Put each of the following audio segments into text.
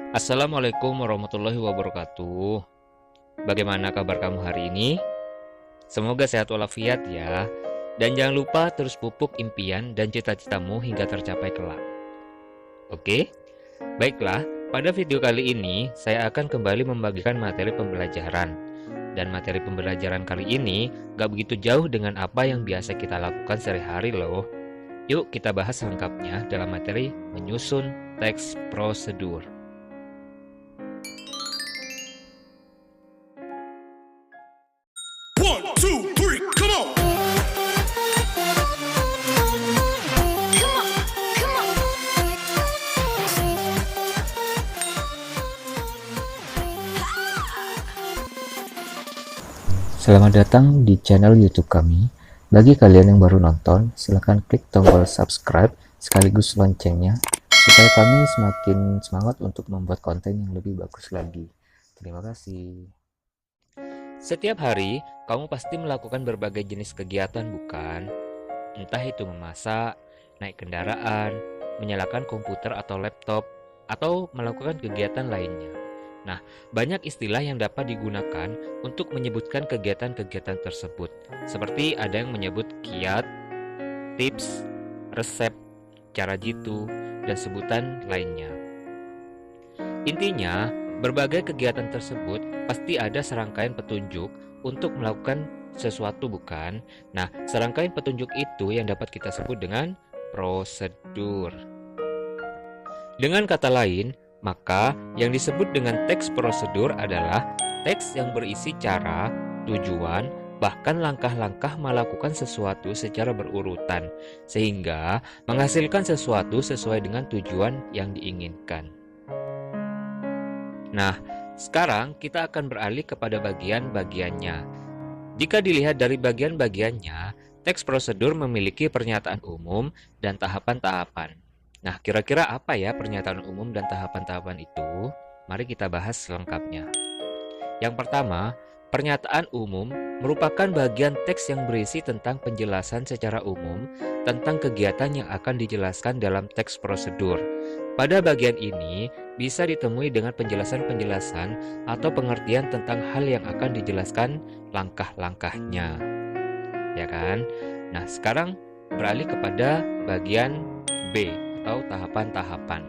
Assalamualaikum warahmatullahi wabarakatuh. Bagaimana kabar kamu hari ini? Semoga sehat walafiat ya. Dan jangan lupa terus pupuk impian dan cita-citamu hingga tercapai kelak. Oke? Baiklah, pada video kali ini saya akan kembali membagikan materi pembelajaran. Dan materi pembelajaran kali ini gak begitu jauh dengan apa yang biasa kita lakukan sehari-hari loh. Yuk kita bahas lengkapnya dalam materi menyusun teks prosedur. Selamat datang di channel YouTube kami. Bagi kalian yang baru nonton, silahkan klik tombol subscribe sekaligus loncengnya supaya kami semakin semangat untuk membuat konten yang lebih bagus lagi. Terima kasih. Setiap hari, kamu pasti melakukan berbagai jenis kegiatan, bukan? Entah itu memasak, naik kendaraan, menyalakan komputer atau laptop, atau melakukan kegiatan lainnya. Nah, banyak istilah yang dapat digunakan untuk menyebutkan kegiatan-kegiatan tersebut. Seperti ada yang menyebut kiat, tips, resep, cara jitu, dan sebutan lainnya. Intinya, berbagai kegiatan tersebut pasti ada serangkaian petunjuk untuk melakukan sesuatu, bukan? Nah, serangkaian petunjuk itu yang dapat kita sebut dengan prosedur. Dengan kata lain, maka yang disebut dengan teks prosedur adalah teks yang berisi cara, tujuan, bahkan langkah-langkah melakukan sesuatu secara berurutan, sehingga menghasilkan sesuatu sesuai dengan tujuan yang diinginkan. Nah, sekarang kita akan beralih kepada bagian-bagiannya. Jika dilihat dari bagian-bagiannya, teks prosedur memiliki pernyataan umum dan tahapan-tahapan. Nah, kira-kira apa ya pernyataan umum dan tahapan-tahapan itu? Mari kita bahas selengkapnya. Yang pertama, pernyataan umum merupakan bagian teks yang berisi tentang penjelasan secara umum tentang kegiatan yang akan dijelaskan dalam teks prosedur. Pada bagian ini, bisa ditemui dengan penjelasan-penjelasan atau pengertian tentang hal yang akan dijelaskan langkah-langkahnya. Ya kan? Nah, sekarang beralih kepada bagian B atau tahapan-tahapan.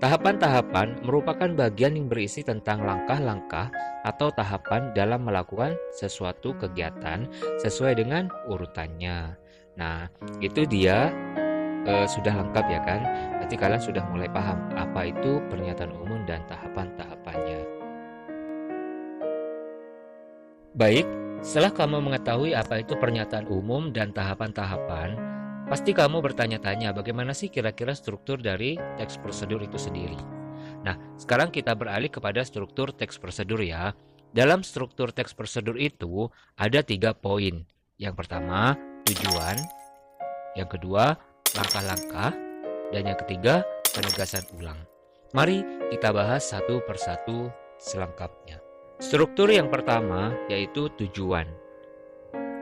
Tahapan-tahapan merupakan bagian yang berisi tentang langkah-langkah atau tahapan dalam melakukan sesuatu kegiatan sesuai dengan urutannya. Nah, itu dia sudah lengkap ya kan? Berarti kalian sudah mulai paham apa itu pernyataan umum dan tahapan-tahapannya. Baik, setelah kamu mengetahui apa itu pernyataan umum dan tahapan-tahapan, pasti kamu bertanya-tanya bagaimana sih kira-kira struktur dari teks prosedur itu sendiri. Nah, sekarang kita beralih kepada struktur teks prosedur ya. Dalam struktur teks prosedur itu ada 3 poin. Yang pertama, tujuan. Yang kedua, langkah-langkah. Dan yang ketiga, penegasan ulang. Mari kita bahas satu persatu selengkapnya. Struktur yang pertama yaitu tujuan.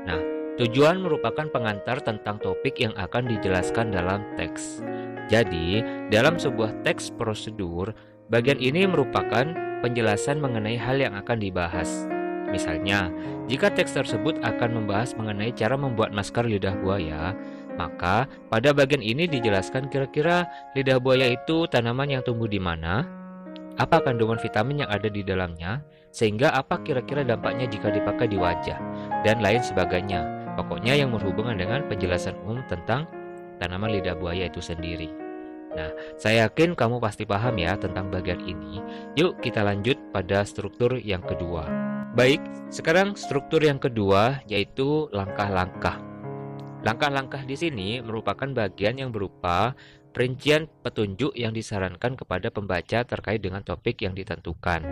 Nah, tujuan merupakan pengantar tentang topik yang akan dijelaskan dalam teks. Jadi, dalam sebuah teks prosedur, bagian ini merupakan penjelasan mengenai hal yang akan dibahas. Misalnya, jika teks tersebut akan membahas mengenai cara membuat masker lidah buaya, maka pada bagian ini dijelaskan kira-kira lidah buaya itu tanaman yang tumbuh di mana, apa kandungan vitamin yang ada di dalamnya, sehingga apa kira-kira dampaknya jika dipakai di wajah, dan lain sebagainya. Pokoknya yang berhubungan dengan penjelasan umum tentang tanaman lidah buaya itu sendiri. Nah, saya yakin kamu pasti paham ya tentang bagian ini. Yuk kita lanjut pada struktur yang kedua. Baik, sekarang struktur yang kedua yaitu langkah-langkah. Langkah-langkah di sini merupakan bagian yang berupa rincian petunjuk yang disarankan kepada pembaca terkait dengan topik yang ditentukan.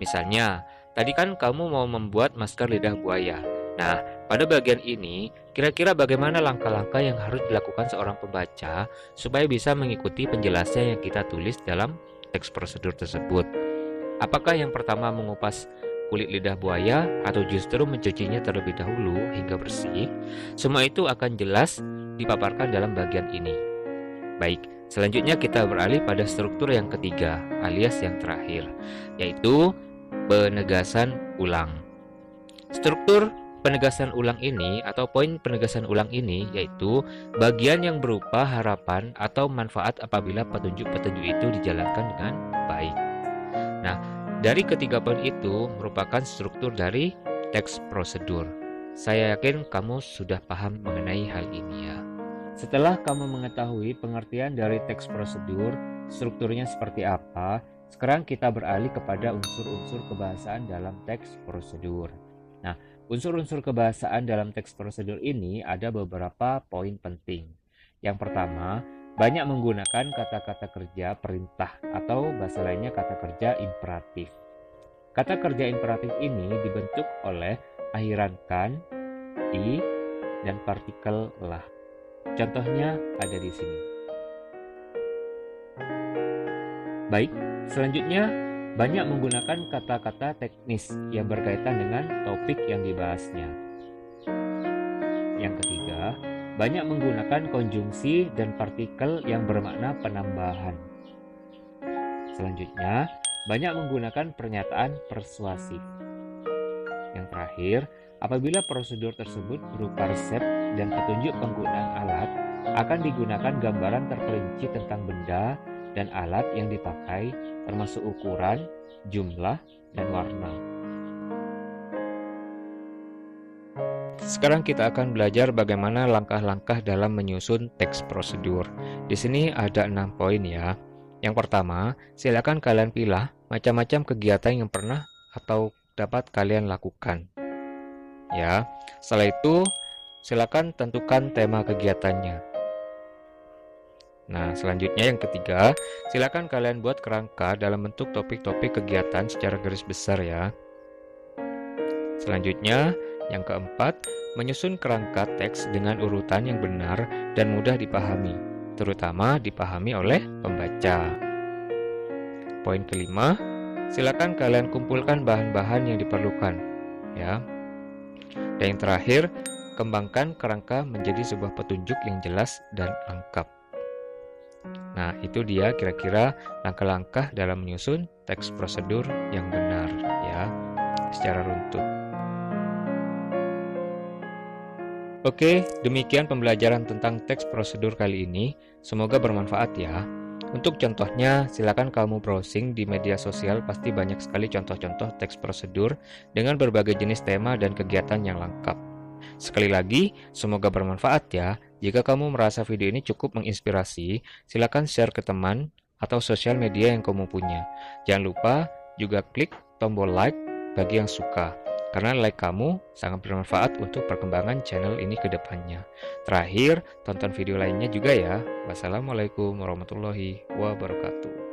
Misalnya, tadi kan kamu mau membuat masker lidah buaya. Nah, pada bagian ini, kira-kira bagaimana langkah-langkah yang harus dilakukan seorang pembaca supaya bisa mengikuti penjelasan yang kita tulis dalam teks prosedur tersebut? Apakah yang pertama mengupas kulit lidah buaya atau justru mencucinya terlebih dahulu hingga bersih? Semua itu akan jelas dipaparkan dalam bagian ini. Baik, Selanjutnya kita beralih pada struktur yang ketiga, alias yang terakhir, yaitu penegasan ulang. Struktur penegasan ulang ini atau poin penegasan ulang ini yaitu bagian yang berupa harapan atau manfaat apabila petunjuk-petunjuk itu dijalankan dengan baik. Nah, dari ketiga poin itu merupakan struktur dari teks prosedur. Saya yakin kamu sudah paham mengenai hal ini ya. Setelah kamu mengetahui pengertian dari teks prosedur, strukturnya seperti apa, sekarang kita beralih kepada unsur-unsur kebahasaan dalam teks prosedur. Nah, unsur-unsur kebahasaan dalam teks prosedur ini ada beberapa poin penting. Yang pertama, banyak menggunakan kata-kata kerja perintah atau bahasa lainnya kata kerja imperatif. Kata kerja imperatif ini dibentuk oleh akhiran kan, i, dan partikel lah. Contohnya ada di sini. Baik, selanjutnya banyak menggunakan kata-kata teknis yang berkaitan dengan topik yang dibahasnya. Yang ketiga, banyak menggunakan konjungsi dan partikel yang bermakna penambahan. Selanjutnya, banyak menggunakan pernyataan persuasif. Yang terakhir, apabila prosedur tersebut berupa resep dan petunjuk penggunaan alat, akan digunakan gambaran terperinci tentang benda dan alat yang dipakai, termasuk ukuran, jumlah, dan warna. Sekarang kita akan belajar bagaimana langkah-langkah dalam menyusun teks prosedur. Di sini ada 6 poin ya. Yang pertama, silakan kalian pilih macam-macam kegiatan yang pernah atau dapat kalian lakukan. Ya, setelah itu silakan tentukan tema kegiatannya. Nah, selanjutnya yang ketiga, silakan kalian buat kerangka dalam bentuk topik-topik kegiatan secara garis besar ya. Selanjutnya, yang keempat, menyusun kerangka teks dengan urutan yang benar dan mudah dipahami, terutama dipahami oleh pembaca. Poin kelima, silakan kalian kumpulkan bahan-bahan yang diperlukan ya. Dan yang terakhir, kembangkan kerangka menjadi sebuah petunjuk yang jelas dan lengkap. Nah, itu dia kira-kira langkah-langkah dalam menyusun teks prosedur yang benar ya, secara runtut. Oke, demikian pembelajaran tentang teks prosedur kali ini. Semoga bermanfaat ya. Untuk contohnya, silakan kamu browsing di media sosial, pasti banyak sekali contoh-contoh teks prosedur dengan berbagai jenis tema dan kegiatan yang lengkap. Sekali lagi, semoga bermanfaat ya. Jika kamu merasa video ini cukup menginspirasi, silakan share ke teman atau sosial media yang kamu punya. Jangan lupa juga klik tombol like bagi yang suka, karena like kamu sangat bermanfaat untuk perkembangan channel ini ke depannya. Terakhir, tonton video lainnya juga ya. Wassalamualaikum warahmatullahi wabarakatuh.